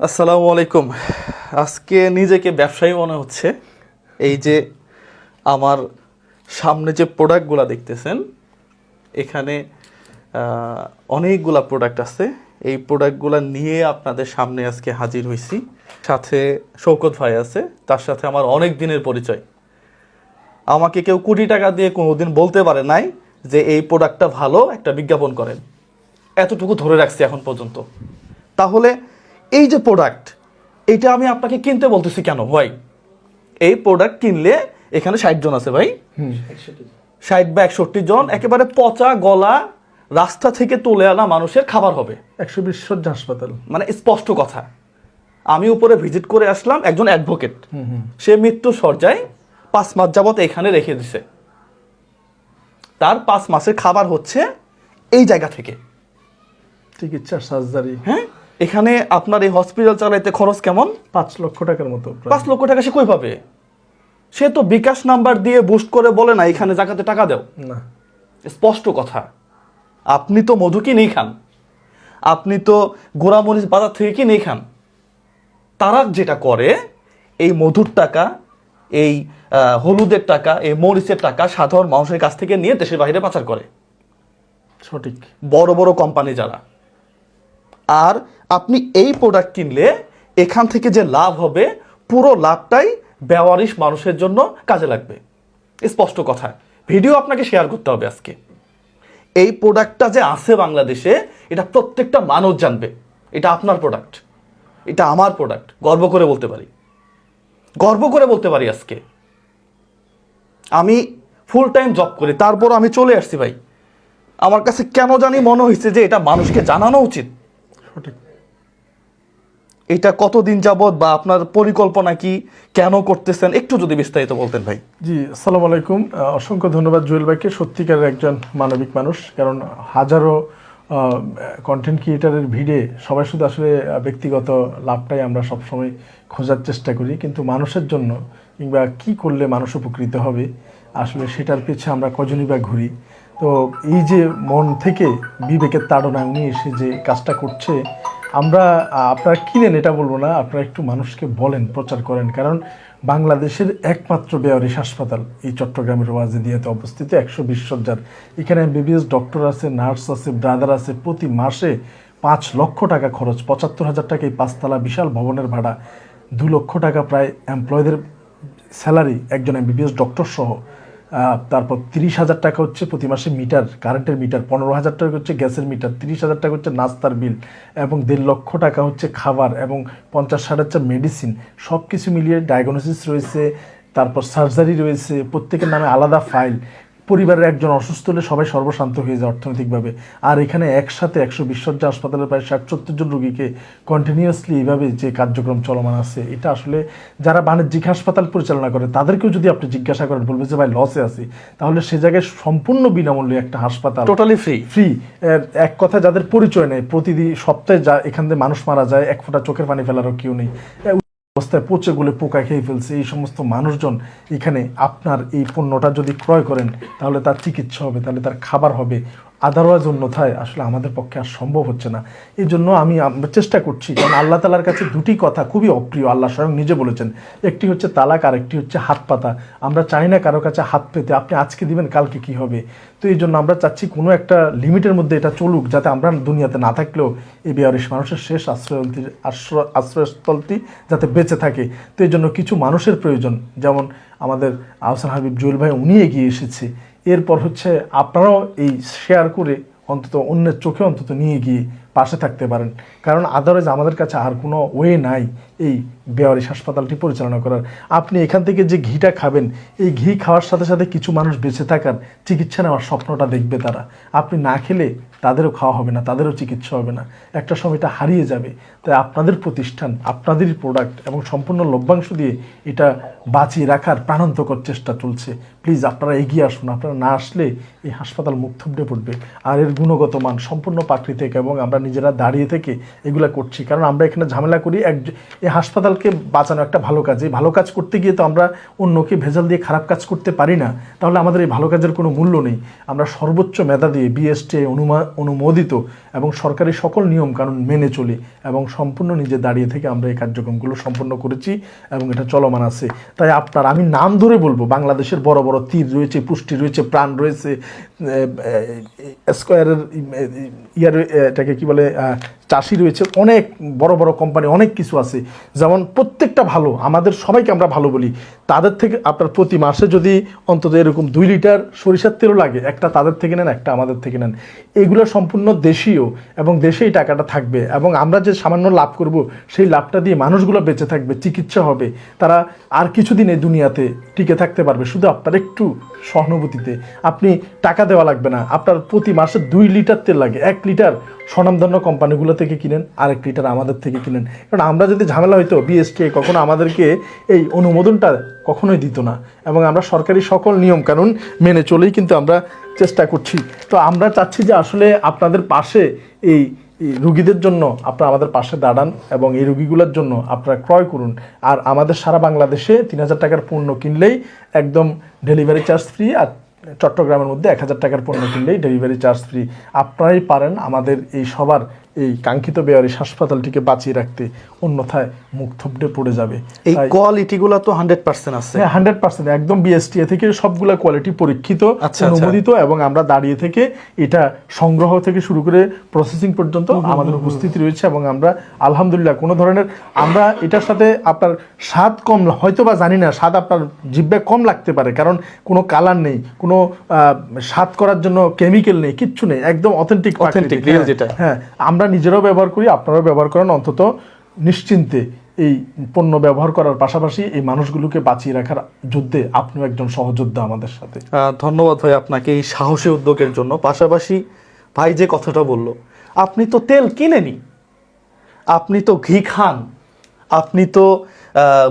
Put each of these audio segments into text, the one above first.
আসসালামু আলাইকুম। আজকে নিজেকে ব্যবসায়ী মনে হচ্ছে। এই যে আমার সামনে যে প্রোডাক্টগুলো দেখতেছেন, এখানে অনেকগুলা প্রোডাক্ট আছে। এই প্রোডাক্টগুলো নিয়ে আপনাদের সামনে আজকে হাজির হয়েছি। সাথে শৌকত ভাই আছে, তার সাথে আমার অনেক দিনের পরিচয়। আমাকে কেউ কোটি টাকা দিয়ে কোনোদিন বলতে পারে নাই যে এই প্রোডাক্টটা ভালো, একটা বিজ্ঞাপন করেন। এতটুকু ধরে রাখছি এখন পর্যন্ত। তাহলে এই যে প্রোডাক্ট, এইটা আমি আপনাকে কিনতে বলতেছি কেন ভাই? এই প্রোডাক্ট কিনলে এখানে 60 জন আছে ভাই, 60 বা 61 জন একেবারে পচা গলা রাস্তা থেকে তুলে আনা মানুষের খাবার হবে। 120 শয্যা হাসপাতাল, মানে স্পষ্ট কথা। আমি উপরে ভিজিট করে আসলাম, একজন অ্যাডভোকেট, সে মৃত্যু সজ্জায় 5 মাস যাবত এখানে রেখে দিছে। তার 5 মাসের খাবার হচ্ছে এই জায়গা থেকে। চিকিৎসা, সার্জারি। হ্যাঁ, এখানে আপনার এই হসপিটাল চালাইতে খরচ কেমন? 5 লক্ষ টাকার মতো। 5 লক্ষ টাকা সে কই পাবে? সে তো বিকাশ নাম্বার দিয়ে বুস্ট করে বলে না এখানে জাকাতে টাকা দাও। না, স্পষ্ট কথা। আপনি তো মধু কিনেই খান, আপনি তো গোড়ামরিচ বাজার থেকে কিনেই খান। তারা যেটা করে, এই মধুর টাকা, এই হলুদের টাকা, এই মরিচের টাকা সাধারণ মানুষের কাছ থেকে নিয়ে দেশের বাইরে পাচার করে। সঠিক। বড় বড় কোম্পানি যারা। আর আপনি এই প্রোডাক্ট কিনলে এখান থেকে যে লাভ হবে, পুরো লাভটাই বেওয়ারিশ মানুষের জন্য কাজে লাগবে। স্পষ্ট কথা। ভিডিও আপনাকে শেয়ার করতে হবে আজকে। এই প্রোডাক্টটা যে আছে বাংলাদেশে, এটা প্রত্যেকটা মানুষ জানবে এটা আপনার প্রোডাক্ট, এটা আমার প্রোডাক্ট। গর্ব করে বলতে পারি, গর্ব করে বলতে পারি। আজকে আমি ফুল টাইম জব করি, তারপর আমি চলে আসছি ভাই। আমার কাছে কেন জানি মনে হয়েছে যে এটা মানুষকে জানানো উচিত। সঠিক। এটা কতদিন যাবত বা আপনার পরিকল্পনা কি, কেন করতেছেন, একটু যদি বিস্তারিত বলতেন ভাই। জি, আসসালামু আলাইকুম। অসংখ্য ধন্যবাদ জুয়েল ভাইকে। সত্যিকারের একজন মানবিক মানুষ। কারণ হাজারো কন্টেন্ট ক্রিয়েটারের ভিড়ে সবাই শুধু আসলে ব্যক্তিগত লাভটাই আমরা সবসময় খোঁজার চেষ্টা করি, কিন্তু মানুষের জন্য কিংবা কি করলে মানুষ উপকৃত হবে আসলে সেটার পিছে আমরা কজনই বা ঘুরি। তো এই যে মন থেকে বিবেকের তাড়নায় উনি এসে যে কাজটা করছে, আপনারা কিনেন এটা বলবো না, আপনারা একটু মানুষকে বলেন, প্রচার করেন। কারণ বাংলাদেশের একমাত্র বেওয়ারিশ হাসপাতাল এই চট্টগ্রামের ওয়াজিদিয়াতে অবস্থিত, 120 শয্যার। এখানে এমবিবিএস ডক্টর আছে, নার্স আছে, ব্রাদার আছে। প্রতি মাসে 5 লক্ষ টাকা খরচ, 75,000 টাকা এই 5 তলা বিশাল ভবনের ভাড়া, 2 লক্ষ টাকা প্রায় এমপ্লয়ীদের স্যালারি, একজন এমবিবিএস ডক্টর সহ। তারপর 30,000 টাকা হচ্ছে প্রতি মাসে মিটার, কারেন্টের মিটার, 15,000 টাকা হচ্ছে গ্যাসের মিটার, 30,000 টাকা হচ্ছে নাস্তার বিল, এবং 1.5 লক্ষ টাকা হচ্ছে খাবার, এবং 50-60 মেডিসিন। সব কিছু মিলিয়ে ডায়াগনোসিস রয়েছে, তারপর সার্জারি রয়েছে, প্রত্যেকের নামে আলাদা ফাইল। পরিবারের একজন অসুস্থ হলে সবাই সর্বশান্ত হয়ে যায় অর্থনৈতিকভাবে। আর এখানে একসাথে 120 শয্যা হাসপাতালের প্রায় 60-70 জন রোগীকে কন্টিনিউয়াসলি এইভাবে যে কার্যক্রম চলমান আছে, এটা আসলে যারা বাণিজ্যিক হাসপাতাল পরিচালনা করে তাদেরকেও যদি আপনি জিজ্ঞাসা করেন, বলবে যে ভাই লসে আছি, তাহলে সে জায়গায় সম্পূর্ণ বিনামূল্যে একটা হাসপাতাল, টোটালি ফ্রি। এক কথা যাদের পরিচয় নেই, প্রতিদিন সপ্তাহে যা এখান থেকে মানুষ মারা যায়, এক ফোঁটা চোখের পানি ফেলারও কেউ নেই, অবস্থায় পচে গলে পোকা খেয়ে ফেলছে, এই সমস্ত মানুষজন এখানে আপনার এই পণ্যটা যদি ক্রয় করেন, তাহলে তার চিকিৎসা হবে, তাহলে তার খাবার হবে। আদারওয়াইজ অন্যথায় আসলে আমাদের পক্ষে আর সম্ভব হচ্ছে না। এই জন্য আমরা চেষ্টা করছি, কারণ আল্লাহ তালার কাছে দুটি কথা খুবই অপ্রিয়। আল্লাহ স্বয়ং নিজে বলেছেন, একটি হচ্ছে তালাক, আর একটি হচ্ছে হাত পাতা। আমরা চাই না কারো কাছে হাত পেতে, আপনি আজকে দিবেন কালকে কি হবে। তো এই জন্য আমরা চাচ্ছি কোনো একটা লিমিটের মধ্যে এটা চলুক, যাতে আমরা দুনিয়াতে না থাকলেও এই বেওয়ারিশ মানুষের শেষ আশ্রয়স্থলটি যাতে বেঁচে থাকে। তো এই জন্য কিছু মানুষের প্রয়োজন, যেমন আমাদের আহসান হাবিব জুয়েল ভাই, উনি এগিয়ে এসেছে। এরপর হচ্ছে আপনারাও এই শেয়ার করে অন্তত অন্যের চোখে অন্তত নিয়ে গিয়ে পাশে থাকতে পারেন। কারণ আদারওয়াইজ আমাদের কাছে আর কোনো ওয়ে নাই এই বেওয়ারিশ হাসপাতালটি পরিচালনা করার। আপনি এখান থেকে যে ঘিটা খাবেন, এই ঘি খাওয়ার সাথে সাথে কিছু মানুষ বেঁচে থাকার, চিকিৎসা নেওয়ার স্বপ্নটা দেখবে তারা। আপনি না খেলে তাদেরও খাওয়া হবে না, তাদেরও চিকিৎসা হবে না, একটা সময় এটা হারিয়ে যাবে। তাই আপনাদের প্রতিষ্ঠান, আপনাদেরই প্রোডাক্ট এবং সম্পূর্ণ লভ্যাংশ দিয়ে এটা বাঁচিয়ে রাখার প্রাণান্তকর চেষ্টা চলছে। প্লিজ আপনারা এগিয়ে আসুন। আপনারা না আসলে এই হাসপাতাল মুখ থুবড়ে পড়বে। আর এর গুণগত মান সম্পূর্ণ প্রাকৃতিক, এবং আমরা নিজেরা দাঁড়িয়ে থেকে এগুলা করছি। কারণ আমরা এখানে ঝামেলা করি এই হাসপাতালকে বাঁচানো একটা ভালো কাজ। এই ভালো কাজ করতে গিয়ে তো আমরা অন্যকে ভেজাল দিয়ে খারাপ কাজ করতে পারি না, তাহলে আমাদের এই ভালো কাজের কোনো মূল্য নেই। আমরা সর্বোচ্চ মেধা দিয়ে BST অনুমোদিত এবং সরকারি সকল নিয়ম কানুন মেনে চলি এবং সম্পূর্ণ নিজে দাঁড়িয়ে থেকে আমরা এই কার্যক্রমগুলো সম্পন্ন করেছি এবং এটা চলমান আছে। তাই আপনার আমি নাম ধরে বলবো, বাংলাদেশের বড় বড় তীর রয়েছে, পুষ্টি রয়েছে, প্রাণ রয়েছে, স্কোয়ারের এটাকে কি বলে চাষি রয়েছে, অনেক বড় বড় কোম্পানি, অনেক কিছু আছে, যেমন প্রত্যেকটা ভালো, আমাদের সবাইকে আমরা ভালো বলি। তাদের থেকে আপনার প্রতি মাসে যদি অন্তত এরকম 2 লিটার সরিষার তেলও লাগে, একটা তাদের থেকে নেন, একটা আমাদের থেকে নেন। এগুলো সম্পূর্ণ দেশীয় এবং দেশেই টাকাটা থাকবে এবং আমরা যে সামান্য লাভ করব সেই লাভটা দিয়ে মানুষগুলো বেঁচে থাকবে, চিকিৎসা হবে, তারা আর কিছুদিন এই দুনিয়াতে টিকে থাকতে পারবে শুধু আপনার একটু সহানুভূতিতে। আপনি টাকা দেওয়া লাগবে না, আপনার প্রতি মাসে 2 লিটার তেল লাগে, 1 লিটার স্বনামধন্য কোম্পানিগুলো থেকে কিনেন, আর 1 লিটার আমাদের থেকে কিনেন। কারণ আমরা যদি ঝামেলা হইতো, বিএসটি কখনো আমাদেরকে এই অনুমোদনটা কখনোই দিত না এবং আমরা সরকারি সকল নিয়ম কানুন মেনে চলেই কিন্তু আমরা চেষ্টা করছি। তো আমরা চাচ্ছি যে আসলে আপনাদের পাশে এই রুগীদের জন্য আপনারা আমাদের পাশে দাঁড়ান এবং এই রুগীগুলোর জন্য আপনারা ক্রয় করুন। আর আমাদের সারা বাংলাদেশে 3000 টাকার পণ্য কিনলেই একদম ডেলিভারি চার্জ ফ্রি, আর চট্টগ্রামের মধ্যে 1000 টাকার পণ্য কিনলেই ডেলিভারি চার্জ ফ্রি। আপনারাই পারেন আমাদের এই সবার এই কাঙ্ক্ষিত বেয়ারিশ হাসপাতালটিকে বাঁচিয়ে রাখতে, অন্যথায় মুখ থুবড়ে পড়ে যাবে। এই কোয়ালিটিগুলো তো 100% আছে। হ্যাঁ, 100% একদম বিএসটিএ থেকে সবগুলা কোয়ালিটি পরীক্ষিত, অনুমোদিত এবং আমরা দাঁড়িয়ে থেকে এটা সংগ্রহ থেকে শুরু করে প্রসেসিং পর্যন্ত আমাদের উপস্থিতি রয়েছে এবং আমরা আলহামদুলিল্লাহ কোনো ধরনের, আমরা এটার সাথে আপনার স্বাদ কম, হয়তো বা জানি না, স্বাদ আপনার জিহ্বায় কম লাগতে পারে, কারণ কোনো কালার নেই, কোনো স্বাদ করার জন্য কেমিক্যাল নেই, কিচ্ছু নেই, একদম অথেন্টিক রিয়েল যেটা। হ্যাঁ, আমরা নিজেরাও ব্যবহার করি, আপনারাও ব্যবহার করেন, অন্তত নিশ্চিন্তে এই পণ্য ব্যবহার করার পাশাপাশি এই মানুষগুলোকে বাঁচিয়ে রাখার যুদ্ধে আপনিও একজন সহযোদ্ধা আমাদের সাথে। ধন্যবাদ ভাই আপনাকে এই সাহসী উদ্যোগের জন্য। পাশাপাশি ভাই যে কথাটা বলল, আপনি তো তেল কিনেনি, আপনি তো ঘি খান, আপনি তো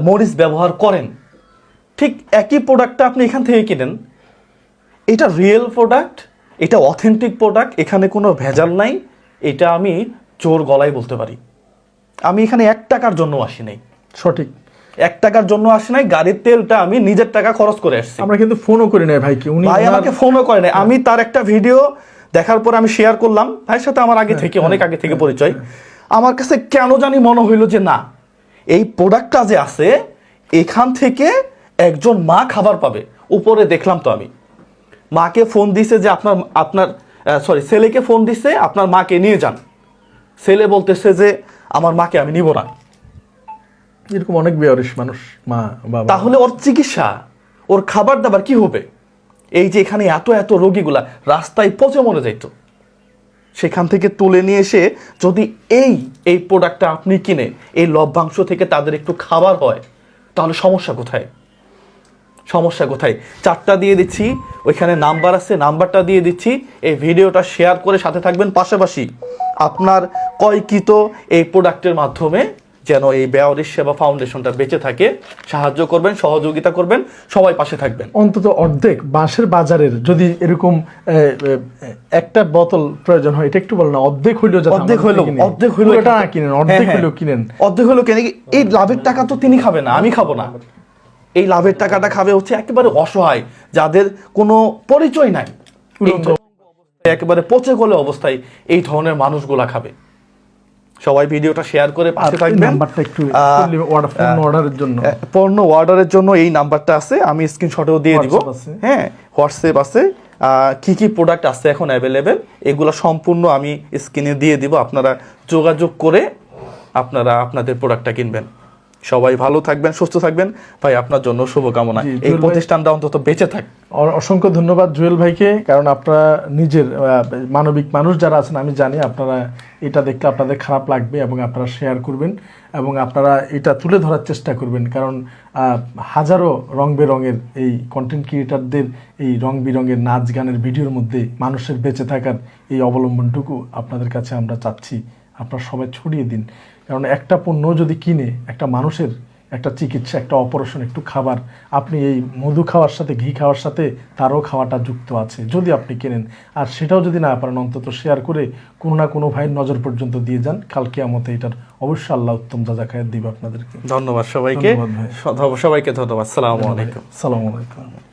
মরিচ ব্যবহার করেন, ঠিক একই প্রোডাক্টটা আপনি এখান থেকে কিনেন। এটা রিয়েল প্রোডাক্ট, এটা অথেন্টিক প্রোডাক্ট, এখানে কোনো ভেজাল নাই, এটা আমি জোর গলায় বলতে পারি। আমি এখানে 1 টাকার জন্য আসি নাই, সঠিক 1 টাকার জন্য আসি নাই, গাড়ির তেলটা আমি নিজের টাকা খরচ করে আসছি। আমরা কিন্তু ফোনও করি নাই ভাইকে, উনি ভাই আমাকে ফোনও করে নাই, আমি তার একটা ভিডিও দেখার পর আমি শেয়ার করলাম, ভাইয়ের সাথে আমার আগে থেকে অনেক আগে থেকে পরিচয়। আমার কাছে কেন জানি মনে হইলো যে না, এই প্রোডাক্টটা যে আছে এখান থেকে একজন মা খাবার পাবে। উপরে দেখলাম তো আমি, মাকে ফোন দিছে যে ছেলেকে ফোন দিছে আপনার মাকে নিয়ে যান। ছেলে বলতেছে যে আমার মাকে আমি নিব না। এরকম অনেক বেয়ারিশ মানুষ, মা বাবা। তাহলে ওর চিকিৎসা, ওর খাবার দাবার কি হবে? এই যে এখানে এত এত রোগীগুলা রাস্তায় পচে মরে যাইতো, সেখান থেকে তুলে নিয়ে এসে যদি এই প্রোডাক্টটা আপনি কিনে এই লভ্যাংশ থেকে তাদের একটু খাবার হয়, তাহলে সমস্যা কোথায়? সমস্যা কোথায়? 4টা দিয়ে দিচ্ছি, ওইখানে নাম্বার আছে, নাম্বারটা দিয়ে দিচ্ছি। এই ভিডিওটা শেয়ার করে সাথে থাকবেন। পাশাপাশি আপনার ক্রয়কৃত এই প্রোডাক্টের মাধ্যমে যেন এই বেয়ারিশ সেবা ফাউন্ডেশনটা বেঁচে থাকে, সাহায্য করবেন, সহযোগিতা করবেন, সবাই পাশে থাকবেন। অন্তত অর্ধেক বাঁশের বাজারের যদি এরকম একটা বোতল প্রয়োজন হয়, এটা একটু বল না, অর্ধেক হইলো, অর্ধেক হইলো এটা না কিনেন, অর্ধেক হইলো কিনেন, অর্ধেক হইলো কিনে। এই লাভের টাকা তো তিনি খাবে না, আমি খাবো না। এই লাভের টাকাটা খাবে হচ্ছে একেবারে অসহায়, যাদের কোনো পরিচয় নাই, একেবারে পচে গলে অবস্থায় এই ধরনের মানুষগুলা খাবে। সবাই ভিডিওটা শেয়ার করে পাশে থাকবেন। নাম্বারটা একটু অর্ডারের জন্য, পণ্য অর্ডারের জন্য এই নাম্বারটা আছে, আমি স্ক্রিনশটেও দিয়ে দিব। হ্যাঁ, হোয়াটসঅ্যাপ আছে, কি কি প্রোডাক্ট আছে এখন অ্যাভেলেবেল, এগুলো সম্পূর্ণ আমি স্ক্রিনে দিয়ে দিব। আপনারা যোগাযোগ করে আপনারা আপনাদের প্রোডাক্টটা কিনবেন। সবাই ভালো থাকবেন, সুস্থ থাকবেন। ভাই আপনার জন্য শুভকামনা, এই প্রতিষ্ঠানটা অন্তত বেঁচে থাক। অসংখ্য ধন্যবাদ জুয়েল ভাইকে, কারণ আপনারা নিজের মানবিক মানুষ যারা আছেন, আমি জানি আপনারা এটা দেখতে আপনাদের খারাপ লাগবে এবং আপনারা শেয়ার করবেন এবং আপনারা এটা তুলে ধরার চেষ্টা করবেন, কারণ হাজারো রং বেরঙের এই কন্টেন্ট ক্রিয়েটারদের এই রং বেরঙের নাচ গানের ভিডিওর মধ্যে মানুষের বেঁচে থাকার এই অবলম্বনটুকু আপনাদের কাছে আমরা চাচ্ছি আপনারা সবাই ছড়িয়ে দিন। কারণ একটা পণ্য যদি কিনে একটা মানুষের একটা চিকিৎসা, একটা অপারেশন, একটু খাবার, আপনি এই মধু খাওয়ার সাথে ঘি খাওয়ার সাথে তারও খাওয়াটা যুক্ত আছে, যদি আপনি কেনেন। আর সেটাও যদি না পারেন, অন্তত শেয়ার করে কোনো না কোনো ভাইয়ের নজর পর্যন্ত দিয়ে যান। কাল কিয়ামতে এটার অবশ্যই আল্লাহ উত্তম যাজা খায়ের দিবে আপনাদেরকে। ধন্যবাদ সবাইকে, সবাইকে ধন্যবাদ। সালামু আলাইকুম। সালামু আলাইকুম।